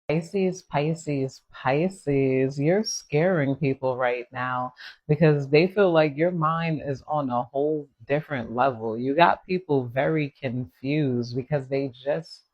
Pisces, Pisces, Pisces, you're scaring people right now because they feel like your mind is on a whole different level. You got people very confused because they just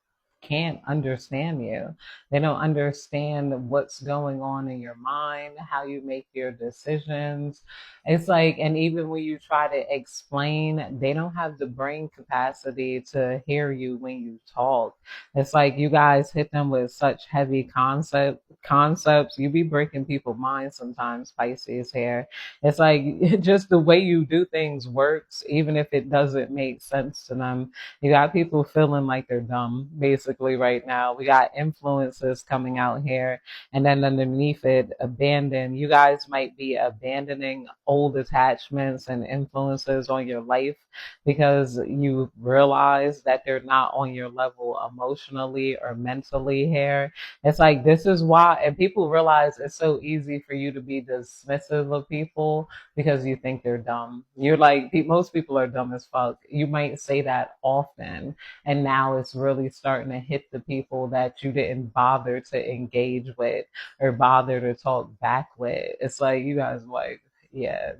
can't understand you. They don't understand what's going on in your mind, how you make your decisions. It's like, and even when you try to explain, they don't have the brain capacity to hear you when you talk. It's like you guys hit them with such heavy concepts. You be breaking people's minds sometimes, Pisces here. It's like just the way you do things works, even if it doesn't make sense to them. You got people feeling like they're dumb, basically, right now. We got influences coming out here, and then underneath it, abandon. You guys might be abandoning old attachments and influences on your life because you realize that they're not on your level emotionally or mentally here. It's like this is why, and people realize it's so easy for you to be dismissive of people because you think they're dumb. You're like, most people are dumb as fuck. You might say that often, and now it's really starting to hit the people that you didn't bother to engage with or bother to talk back with. It's like, you guys, like, yeah,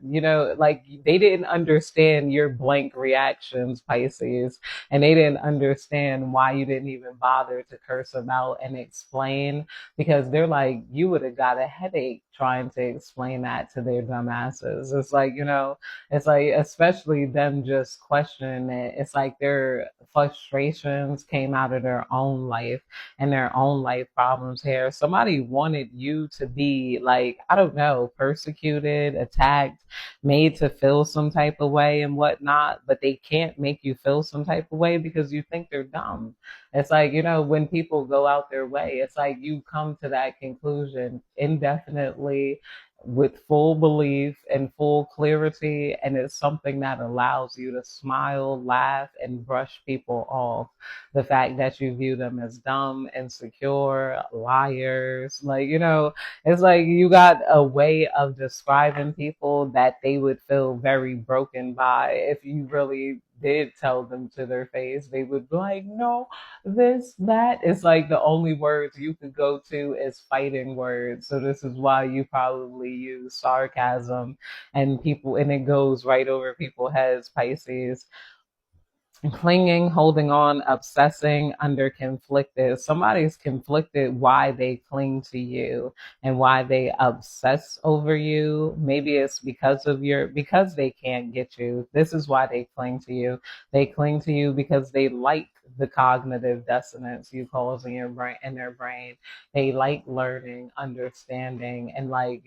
like they didn't understand your blank reactions, Pisces, and they didn't understand why you didn't even bother to curse them out and explain because they're like, you would have got a headache trying to explain that to their dumb asses. It's like, it's like, especially them just questioning it. It's like their frustrations came out of their own life and their own life problems here. Somebody wanted you to be like, I don't know, persecuted, attacked, made to feel some type of way and whatnot, but they can't make you feel some type of way because you think they're dumb. It's like, when people go out their way, it's like you come to that conclusion indefinitely with full belief and full clarity, and it's something that allows you to smile, laugh, and brush people off the fact that you view them as dumb, insecure, liars. Like, it's like you got a way of describing people that they would feel very broken by if you really did tell them to their face. They would be like, no, this, that. It's like the only words you could go to is fighting words. So this is why you probably use sarcasm and it goes right over people's heads, Pisces. Clinging, holding on, obsessing, under conflicted. Somebody's conflicted why they cling to you and why they obsess over you. Maybe it's because they can't get you. This is why they cling to you. They cling to you because they like the cognitive dissonance you cause in their brain. They like learning, understanding, and like,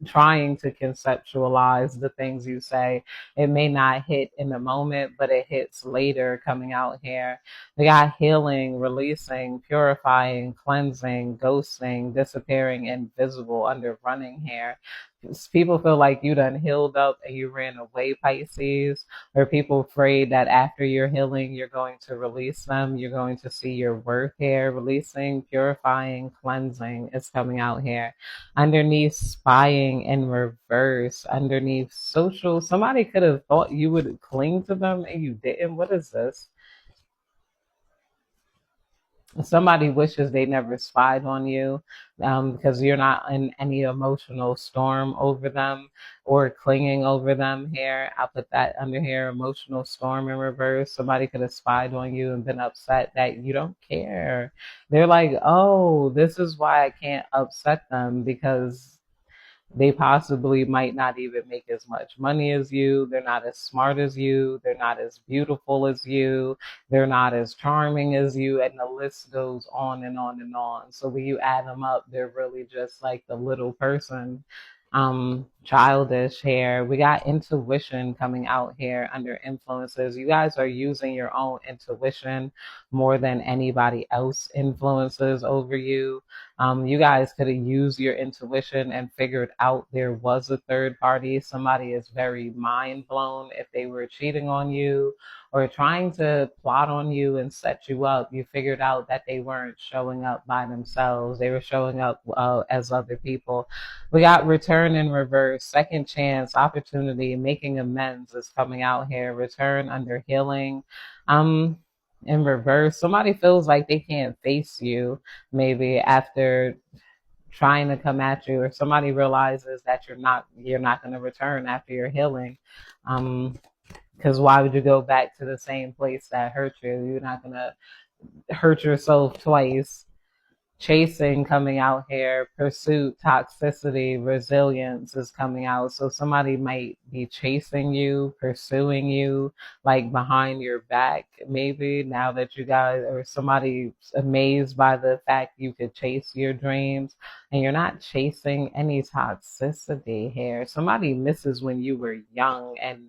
trying to conceptualize the things you say. It may not hit in the moment, but it hits later coming out here. We got healing, releasing, purifying, cleansing, ghosting, disappearing, invisible under running here. People feel like you done healed up and you ran away, Pisces, or people afraid that after you're healing, you're going to release them. You're going to see your worth here. Releasing, purifying, cleansing is coming out here. Underneath, spying in reverse. Underneath, social. Somebody could have thought you would cling to them and you didn't. What is this? Somebody wishes they never spied on you because you're not in any emotional storm over them or clinging over them here. I'll put that under here, emotional storm in reverse. Somebody could have spied on you and been upset that you don't care. They're like, oh, this is why I can't upset them because they possibly might not even make as much money as you. They're not as smart as you. They're not as beautiful as you. They're not as charming as you. And the list goes on and on and on. So when you add them up, they're really just like the little person. Childish here. We got intuition coming out here under influences. You guys are using your own intuition more than anybody else influences over you. You guys could have used your intuition and figured out there was a third party. Somebody is very mind blown if they were cheating on you or trying to plot on you and set you up. You figured out that they weren't showing up by themselves. They were showing up as other people. We got return in reverse, second chance, opportunity, making amends is coming out here. Return under healing. Um, In reverse, somebody feels like they can't face you maybe after trying to come at you, or somebody realizes that you're not going to return after your healing. Because why would you go back to the same place that hurt you? You're not going to hurt yourself twice. Chasing coming out here, pursuit, toxicity, resilience is coming out. So somebody might be chasing you, pursuing you, like behind your back, maybe now that you guys, or somebody's amazed by the fact you could chase your dreams and you're not chasing any toxicity here. Somebody misses when you were young and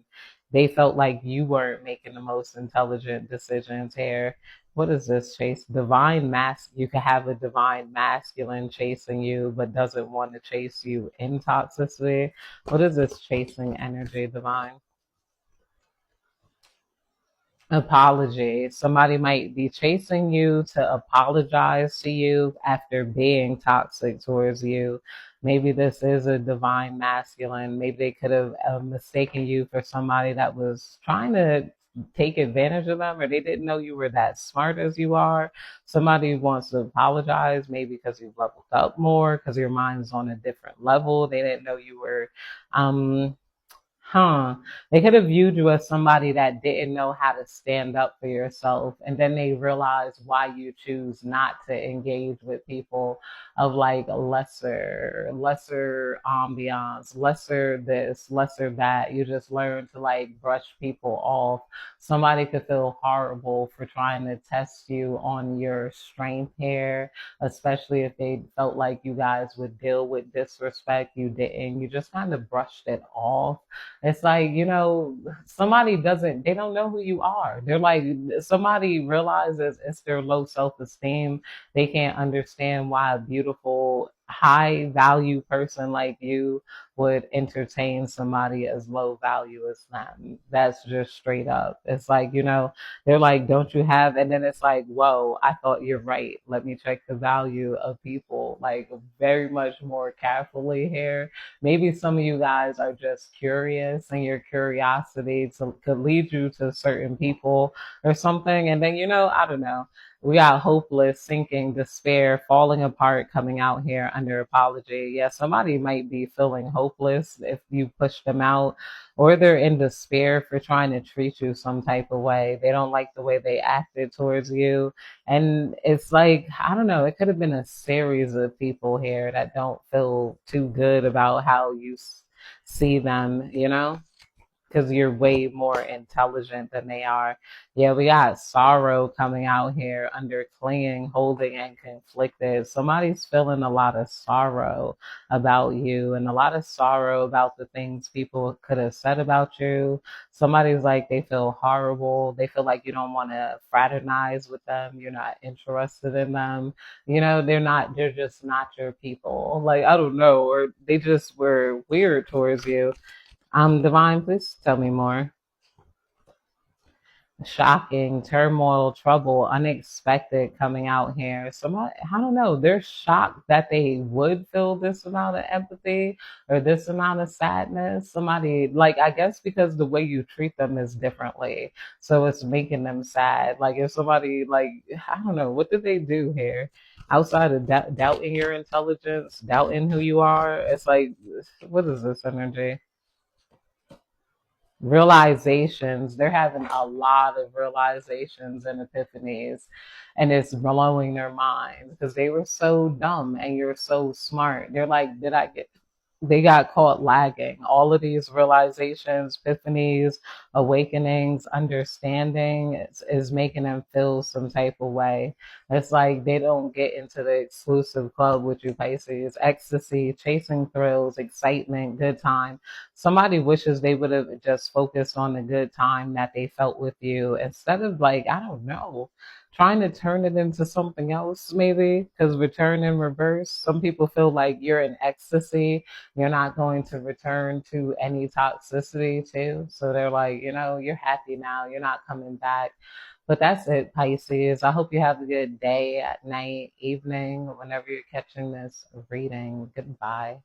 they felt like you weren't making the most intelligent decisions here. What is this chase? Divine mask. You could have a divine masculine chasing you, but doesn't want to chase you in toxicity. What is this chasing energy, divine? Apology. Somebody might be chasing you to apologize to you after being toxic towards you. Maybe this is a divine masculine. Maybe they could have mistaken you for somebody that was trying to take advantage of them, or they didn't know you were that smart as you are. Somebody wants to apologize, maybe because you've leveled up more, because your mind's on a different level. They didn't know you were um Huh. They could have viewed you as somebody that didn't know how to stand up for yourself. And then they realize why you choose not to engage with people of like lesser ambiance, lesser this, lesser that. You just learn to like brush people off. Somebody could feel horrible for trying to test you on your strength here, especially if they felt like you guys would deal with disrespect. You didn't. You just kind of brushed it off. It's like, somebody doesn't, they don't know who you are. They're like, somebody realizes it's their low self esteem. They can't understand why a beautiful, high value person like you would entertain somebody as low value as them. That's just straight up. It's like, they're like, don't you have? And then it's like, whoa, I thought you're right. Let me check the value of people, like very much more carefully here. Maybe some of you guys are just curious and your curiosity could lead you to certain people or something. And then, I don't know. We got hopeless, sinking, despair, falling apart coming out here under apology. Yeah, somebody might be feeling hopeless if you push them out, or they're in despair for trying to treat you some type of way. They don't like the way they acted towards you. And it's like, I don't know, it could have been a series of people here that don't feel too good about how you see them, because you're way more intelligent than they are. Yeah, we got sorrow coming out here under clinging, holding, and conflicted. Somebody's feeling a lot of sorrow about you and a lot of sorrow about the things people could have said about you. Somebody's like, they feel horrible. They feel like you don't want to fraternize with them. You're not interested in them. They're just not your people. Like, I don't know, or they just were weird towards you. Divine, please tell me more. Shocking, turmoil, trouble, unexpected coming out here. Somebody, I don't know, they're shocked that they would feel this amount of empathy or this amount of sadness. Somebody, like, I guess because the way you treat them is differently. So it's making them sad. Like, if somebody, like, I don't know, what did they do here? Outside of doubting your intelligence, doubting who you are, it's like, what is this energy? Realizations. They're having a lot of realizations and epiphanies, and it's blowing their minds because they were so dumb and you're so smart. They're like, did I get? They got caught lagging. All of these realizations, epiphanies, awakenings, understanding is making them feel some type of way. It's like they don't get into the exclusive club with you, Pisces. Ecstasy, chasing thrills, excitement, good time. Somebody wishes they would have just focused on the good time that they felt with you instead of, like, I don't know, trying to turn it into something else, maybe, because return in reverse. Some people feel like you're in ecstasy. You're not going to return to any toxicity, too. So they're like, you're happy now. You're not coming back. But that's it, Pisces. I hope you have a good day, at night, evening, whenever you're catching this reading. Goodbye.